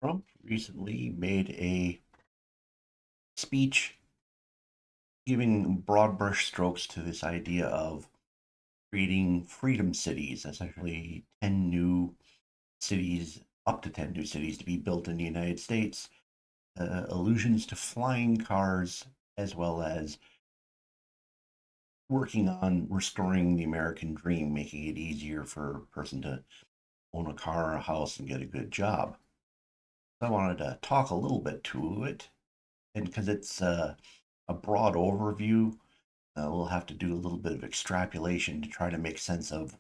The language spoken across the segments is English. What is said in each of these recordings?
Trump recently made a speech giving broad brush strokes to this idea of creating freedom cities, essentially 10 new cities, up to 10 new cities to be built in the United States, allusions to flying cars, as well as working on restoring the American dream, making it easier for a person to own a car or a house and get a good job. I wanted to talk a little bit to it, and because it's a broad overview, we'll have to do a little bit of extrapolation to try to make sense of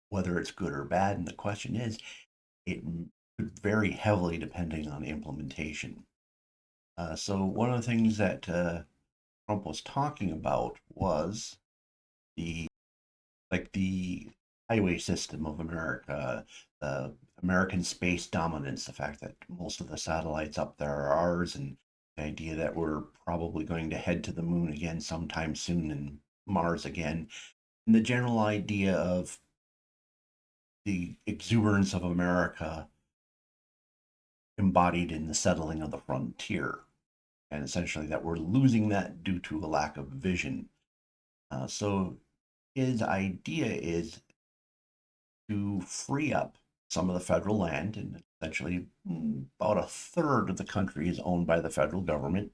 whether it's good or bad. And the question is, it could vary heavily depending on implementation. So one of the things that Trump was talking about was the the highway system of America, the American space dominance, the fact that most of the satellites up there are ours, and the idea that we're probably going to head to the moon again sometime soon and Mars again, and the general idea of the exuberance of America embodied in the settling of the frontier, and essentially that we're losing that due to a lack of vision. So his idea is to free up some of the federal land, and essentially about a third of the country is owned by the federal government.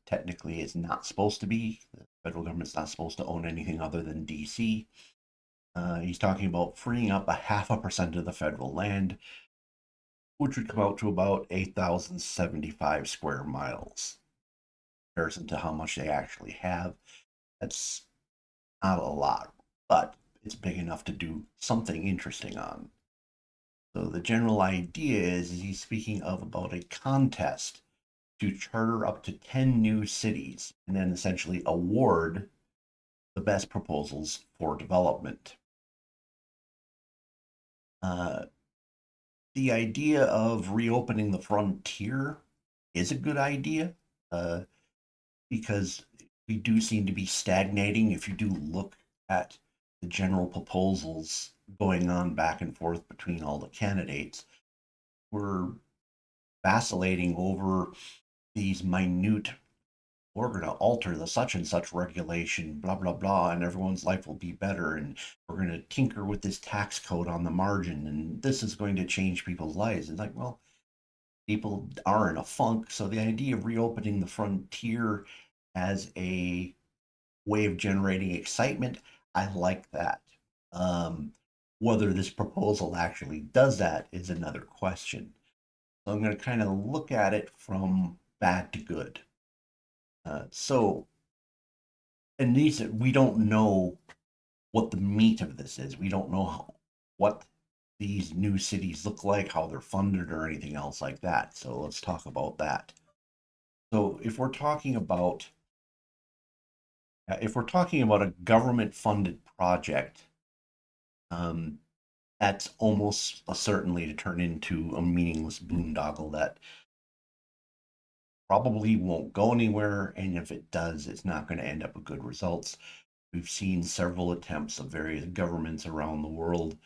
Technically, it's not supposed to be. The federal government's not supposed to own anything other than DC. He's talking about freeing up a 0.5% of the federal land, which would come out to about 8,075 square miles. In comparison to how much they actually have, that's not a lot, but it's big enough to do something interesting on. So the general idea is he's speaking of about a contest to charter up to 10 new cities and then essentially award the best proposals for development. Uh, the idea of reopening the frontier is a good idea uh, because we do seem to be stagnating. If you do look at the general proposals going on back and forth between all the candidates, we're vacillating over these minute, we're going to alter the such and such regulation, blah, blah, blah, and everyone's life will be better. And we're going to tinker with this tax code on the margin, and this is going to change people's lives. It's like, well, people are in a funk. So the idea of reopening the frontier as a way of generating excitement, I like that. Um, Whether this proposal actually does that is another question. So I'm going to kind of look at it from bad to good. So, and these we don't know what the meat of this is. We don't know what these new cities look like, how they're funded, or anything else like that. So let's talk about that. So if we're talking about a government funded project, um, that's almost certainly to turn into a meaningless boondoggle that probably won't go anywhere. And if it does, it's not going to end up with good results. We've seen several attempts of various governments around the world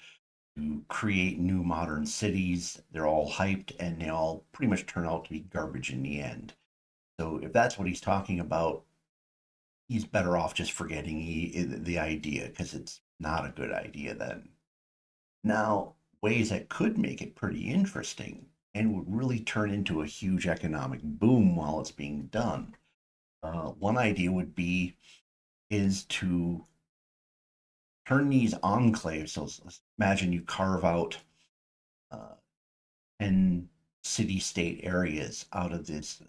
to create new modern cities. They're all hyped and they all pretty much turn out to be garbage in the end. So if that's what he's talking about, he's better off just forgetting the idea because it's not a good idea then. Now, ways that could make it pretty interesting and would really turn into a huge economic boom while it's being done. One idea would be is to turn these enclaves. So imagine you carve out uh, 10 city state areas out of this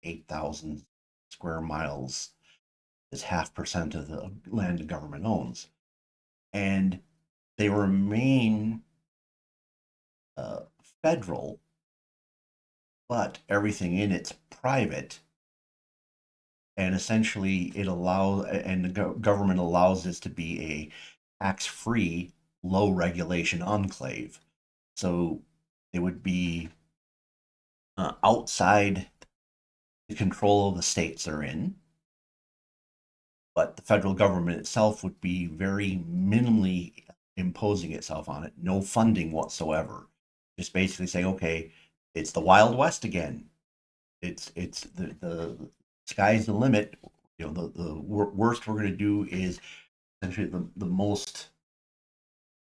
8,000 square miles, is 0.5% of the land the government owns. And they remain uh, federal, but everything in it's private. And essentially, it allows, and the government allows this to be a tax free, low regulation enclave. So it would be outside the control of the states they're in, but the federal government itself would be very minimally imposing itself on it, no funding whatsoever. just basically saying, okay, it's the Wild West again. It's the sky's the limit. You know, worst we're going to do is essentially the most,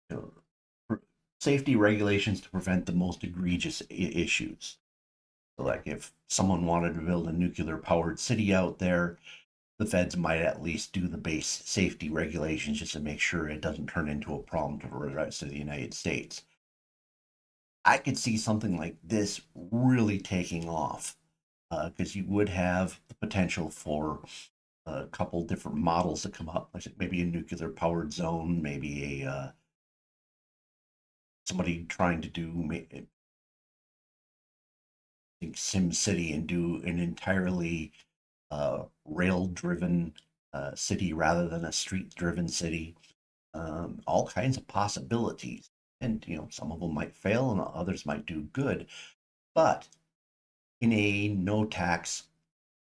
you know, safety regulations to prevent the most egregious issues. So, like if someone wanted to build a nuclear powered city out there, the feds might at least do the base safety regulations just to make sure it doesn't turn into a problem to the rest of the United States. I could see something like this really taking off because you would have the potential for a couple different models to come up, like maybe a nuclear powered zone, maybe a somebody trying to do think Sim City and do an entirely rail driven city rather than a street driven city. All kinds of possibilities, and you know some of them might fail and others might do good, but in a no tax,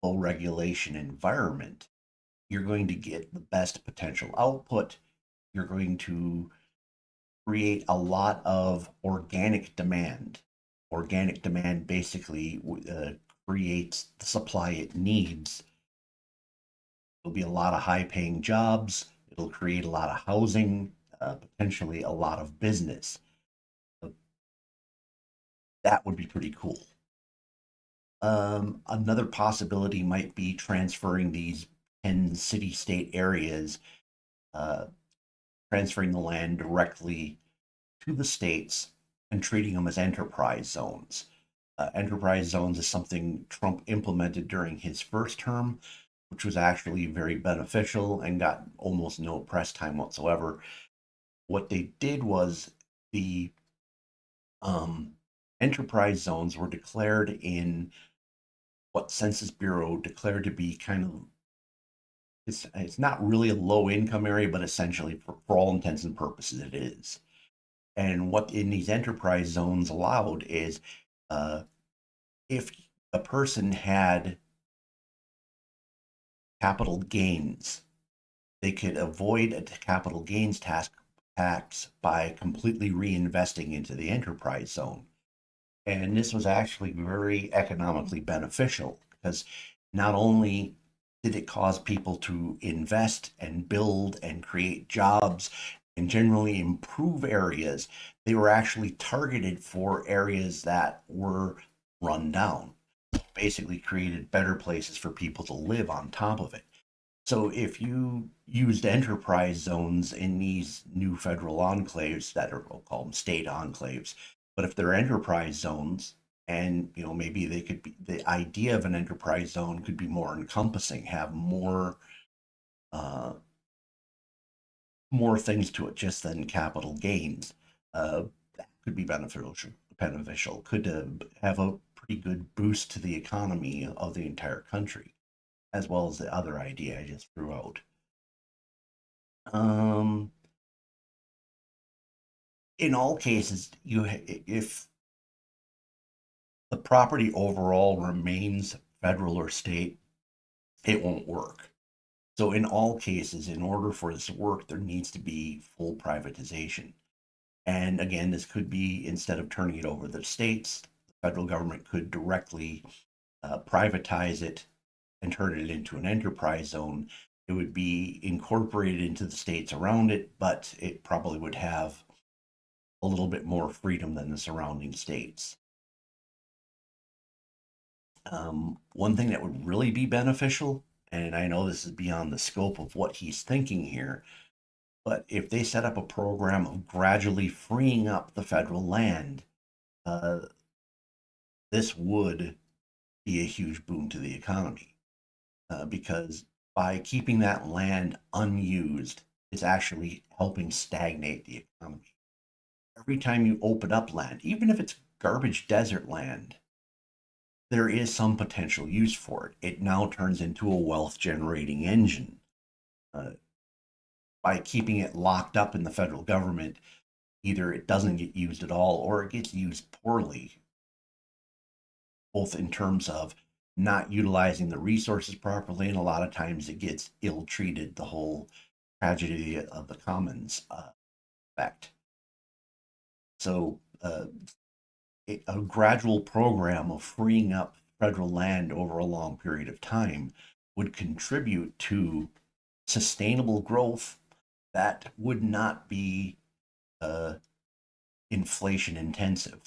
low regulation environment, you're going to get the best potential output. You're going to create a lot of organic demand. Organic demand basically creates the supply it needs. There'll be a lot of high paying jobs. It'll create a lot of housing, potentially a lot of business. Uh, That would be pretty cool. Another possibility might be transferring these 10 city state areas, uh, transferring the land directly to the states and treating them as enterprise zones. Enterprise zones is something Trump implemented during his first term, which was actually very beneficial and got almost no press time whatsoever. What they did was the um, enterprise zones were declared in what Census Bureau declared to be kind of, it's not really a low income area, but essentially for all intents and purposes it is. And what in these enterprise zones allowed is uh, if a person had capital gains, they could avoid a capital gains tax by completely reinvesting into the enterprise zone. And this was actually very economically beneficial because not only did it cause people to invest and build and create jobs and generally improve areas, they were actually targeted for areas that were run down. Basically, created better places for people to live on top of it. So if you used enterprise zones in these new federal enclaves that are, we'll call them state enclaves, but if they're enterprise zones, and you know maybe they could be, the idea of an enterprise zone could be more encompassing, have uh, more things to it just than capital gains. That could be beneficial. Beneficial could have a pretty good boost to the economy of the entire country, as well as the other idea I just threw out. Um, in all cases, if the property overall remains federal or state, it won't work. So in all cases, in order for this to work, there needs to be full privatization. And again, this could be instead of turning it over to the states, the federal government could directly privatize it and turn it into an enterprise zone. It would be incorporated into the states around it, but it probably would have a little bit more freedom than the surrounding states. One thing that would really be beneficial, and I know this is beyond the scope of what he's thinking here, but if they set up a program of gradually freeing up the federal land, uh, this would be a huge boon to the economy because by keeping that land unused, it's actually helping stagnate the economy. Every time you open up land, even if it's garbage desert land, there is some potential use for it. It now turns into a wealth generating engine. Uh, by keeping it locked up in the federal government, either it doesn't get used at all or it gets used poorly, both in terms of not utilizing the resources properly, and a lot of times it gets ill treated, the whole tragedy of the commons effect. So a gradual program of freeing up federal land over a long period of time would contribute to sustainable growth that would not be uh, inflation intensive.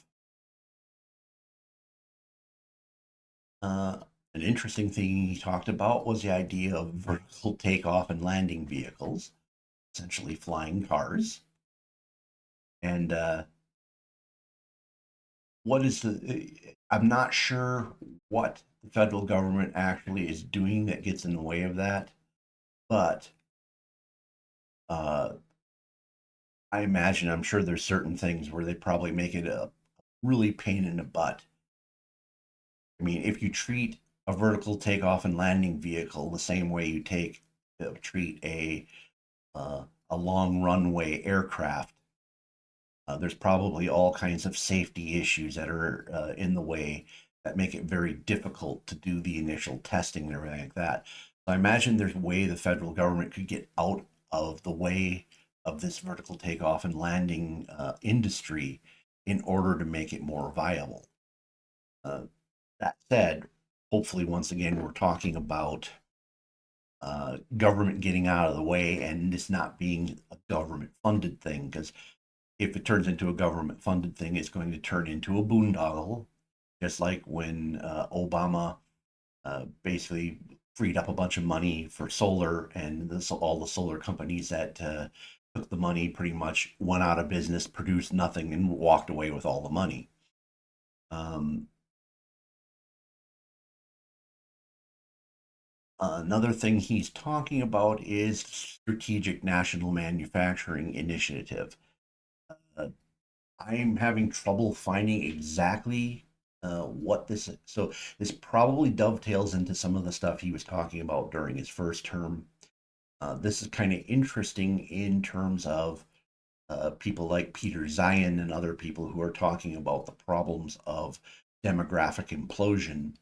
Uh, an interesting thing he talked about was the idea of vertical takeoff and landing vehicles, essentially flying cars. And what is I'm not sure what the federal government actually is doing that gets in the way of that, but uh, I imagine I'm sure there's certain things where they probably make it a really pain in the butt. I mean, if you treat a vertical takeoff and landing vehicle the same way you treat a long runway aircraft, there's probably all kinds of safety issues that are in the way that make it very difficult to do the initial testing and everything like that. So I imagine there's a way the federal government could get out of the way of this vertical takeoff and landing industry in order to make it more viable. Uh, that said, hopefully, once again, we're talking about government getting out of the way and this not being a government funded thing, because if it turns into a government funded thing, it's going to turn into a boondoggle, just like when Obama basically freed up a bunch of money for solar, and all the solar companies that took the money pretty much went out of business, produced nothing, and walked away with all the money. Um, Another thing he's talking about is strategic national manufacturing initiative. Uh, I'm having trouble finding exactly what this is. So this probably dovetails into some of the stuff he was talking about during his first term. This is kind of interesting in terms of people like Peter Zion and other people who are talking about the problems of demographic implosion.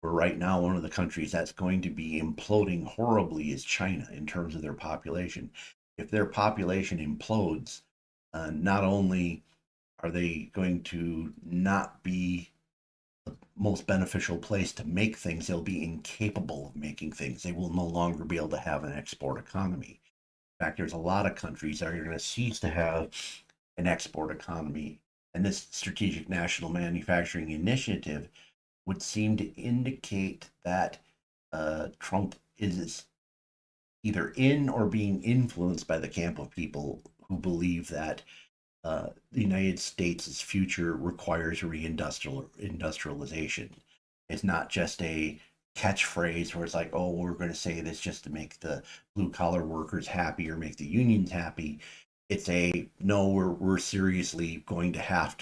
Where right now, one of the countries that's going to be imploding horribly is China in terms of their population. If their population implodes, not only are they going to not be the most beneficial place to make things? They'll be incapable of making things. They will no longer be able to have an export economy. In fact, there's a lot of countries that are going to cease to have an export economy. And this strategic national manufacturing initiative would seem to indicate that Trump is either in or being influenced by the camp of people who believe that the United States' future requires reindustrialization. It's not just a catchphrase where it's like, oh, we're going to say this just to make the blue collar workers happy or make the unions happy. It's a no, we're seriously going to have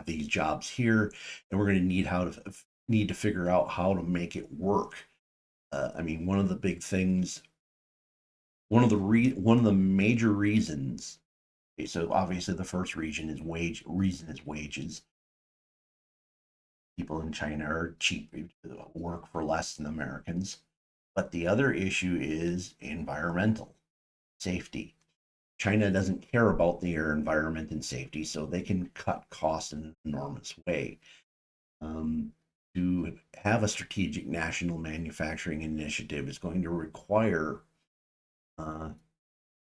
these jobs here, and we're going to need to figure out how to make it work. I mean, one of the big things, one of the major reasons. Okay, so obviously the first reason is wages. People in China are cheap, work for less than Americans. But the other issue is environmental safety. China doesn't care about their environment and safety, so they can cut costs in an enormous way. Um, to have a strategic national manufacturing initiative is going to require uh,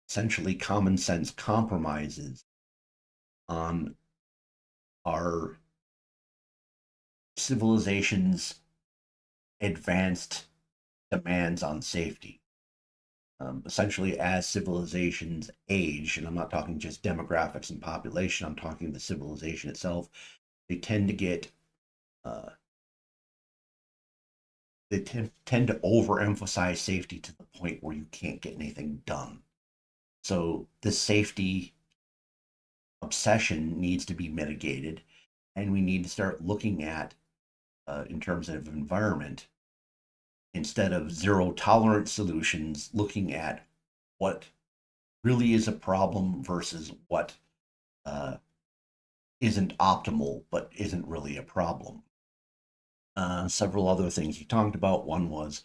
essentially common sense compromises on our civilization's advanced demands on safety. Essentially, as civilizations age, and I'm not talking just demographics and population, I'm talking the civilization itself, they tend to get, uh, tend to overemphasize safety to the point where you can't get anything done. So, this safety obsession needs to be mitigated, and we need to start looking at, in terms of environment, instead of zero tolerance solutions, looking at what really is a problem versus what uh, isn't optimal but isn't really a problem. Several other things he talked about. One was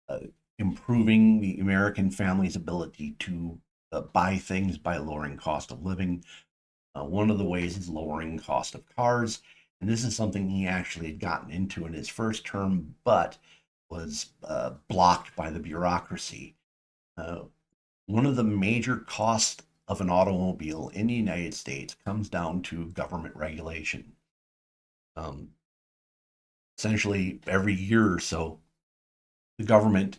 uh, improving the American family's ability to buy things by lowering cost of living. One of the ways is lowering cost of cars, and this is something he actually had gotten into in his first term, but was blocked by the bureaucracy. Uh, One of the major costs of an automobile in the United States comes down to government regulation. Um, Essentially, every year or so, the government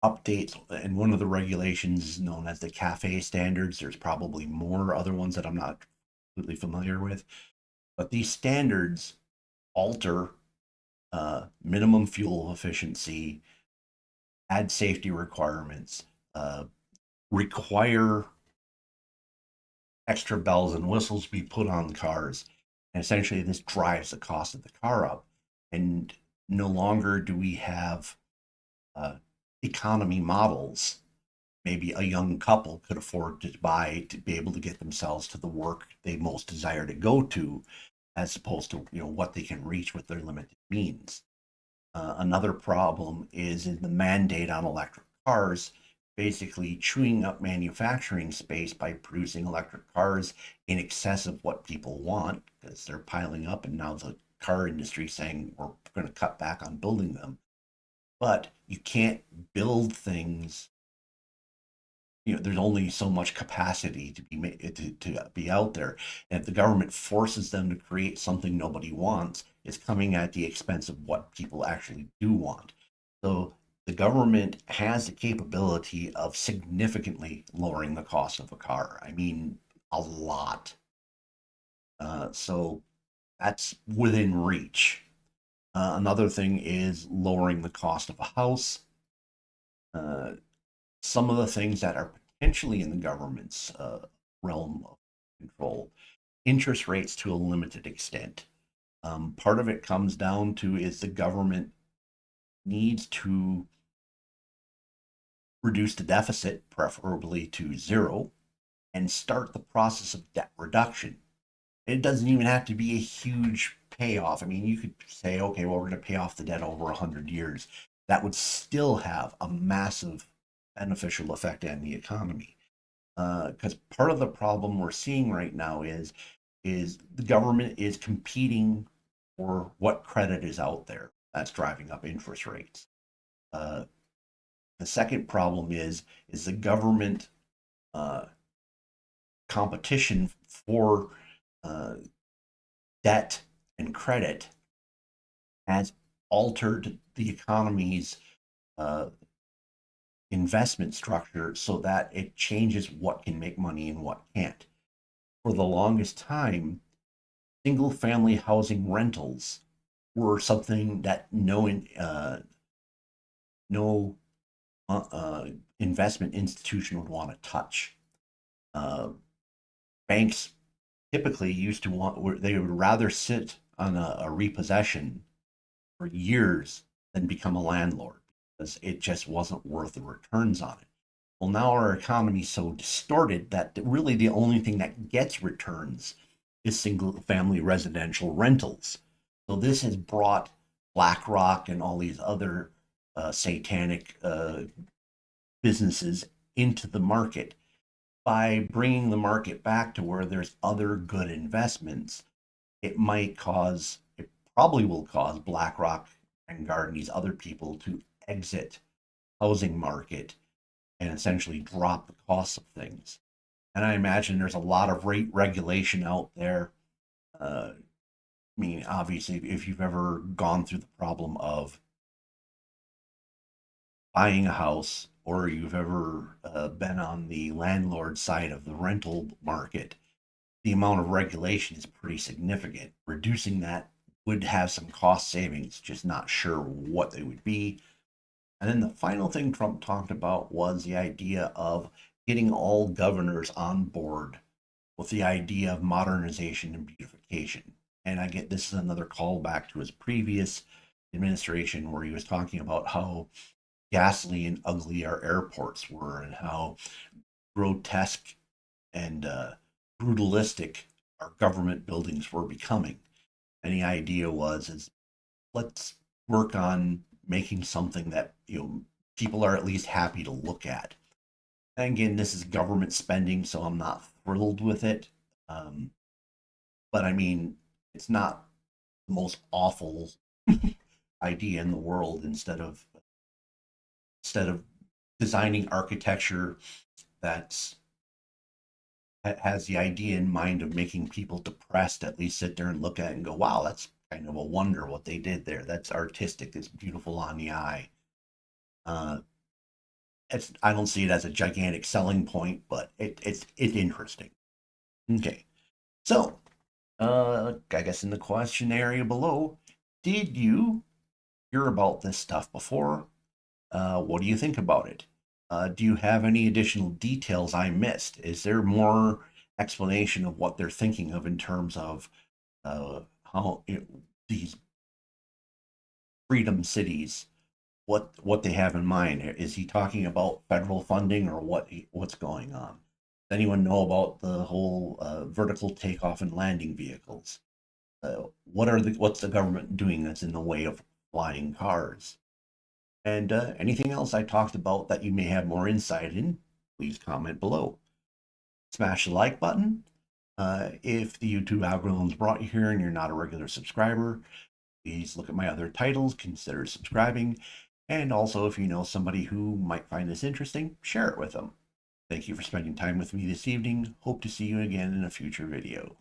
updates, and one of the regulations is known as the CAFE standards. There's probably more other ones that I'm not completely familiar with, but these standards alter minimum fuel efficiency, add safety requirements, uh, require extra bells and whistles be put on cars. And essentially, this drives the cost of the car up. And no longer do we have uh, economy models. Maybe a young couple could afford to buy to be able to get themselves to the work they most desire to go to, as opposed to what they can reach with their limited means. Another problem is in the mandate on electric cars, basically chewing up manufacturing space by producing electric cars in excess of what people want because they're piling up. And now the car industry saying we're going to cut back on building them. But you can't build things. There's only so much capacity to to be out there, and if the government forces them to create something nobody wants, it's coming at the expense of what people actually do want. So the government has the capability of significantly lowering the cost of a car. I mean, a lot. So that's within reach. Another thing is lowering the cost of a house. Uh, some of the things that are potentially in the government's realm of control, interest rates to a limited extent. Part of it comes down to is the government needs to reduce the deficit, preferably to zero, and start the process of debt reduction. It doesn't even have to be a huge payoff. I mean, you could say, okay, well, we're going to pay off the debt over 100 years. That would still have a massive beneficial effect on the economy. Because part of the problem we're seeing right now is the government is competing for what credit is out there. That's driving up interest rates. Uh, the second problem is the government uh, competition for uh, debt and credit has altered the economy's uh, investment structure so that it changes what can make money and what can't. For the longest time, single family housing rentals were something that no investment institution would want to touch. Uh, Banks typically used to they would rather sit on a repossession for years than become a landlord because it just wasn't worth the returns on it. Well, now our economy is so distorted that really the only thing that gets returns is single family residential rentals. So this has brought BlackRock and all these other satanic businesses into the market. By bringing the market back to where there's other good investments, it probably will cause BlackRock and Guard these other people to exit housing market and essentially drop the cost of things. And I imagine there's a lot of rate regulation out there. I mean, obviously, if you've ever gone through the problem of buying a house or you've ever been on the landlord side of the rental market, the amount of regulation is pretty significant. Reducing that would have some cost savings, just not sure what they would be. And then the final thing Trump talked about was the idea of getting all governors on board with the idea of modernization and beautification. And I get this is another callback to his previous administration where he was talking about how ghastly and ugly our airports were and how grotesque and brutalistic our government buildings were becoming. And the idea was is let's work on making something that people are at least happy to look at. And again, this is government spending, so I'm not thrilled with it. but I mean, it's not the most awful idea in the world. Instead of designing architecture that's that has the idea in mind of making people depressed, at least sit there and look at it and go, wow, that's kind of a wonder what they did there. That's artistic. It's beautiful on the eye. Uh, I don't see it as a gigantic selling point, but it's interesting. Okay, so I guess in the question area below, did you hear about this stuff before? What do you think about it? Do you have any additional details I missed? Is there more explanation of what they're thinking of in terms of uh, these freedom cities? What they have in mind? Is he talking about federal funding or what's going on? Does anyone know about the whole vertical takeoff and landing vehicles? What's the government doing that's in the way of flying cars? And anything else I talked about that you may have more insight in, please comment below. Smash the like button. If the YouTube algorithm's brought you here and you're not a regular subscriber, please look at my other titles, consider subscribing. And also, if you know somebody who might find this interesting, share it with them. Thank you for spending time with me this evening. Hope to see you again in a future video.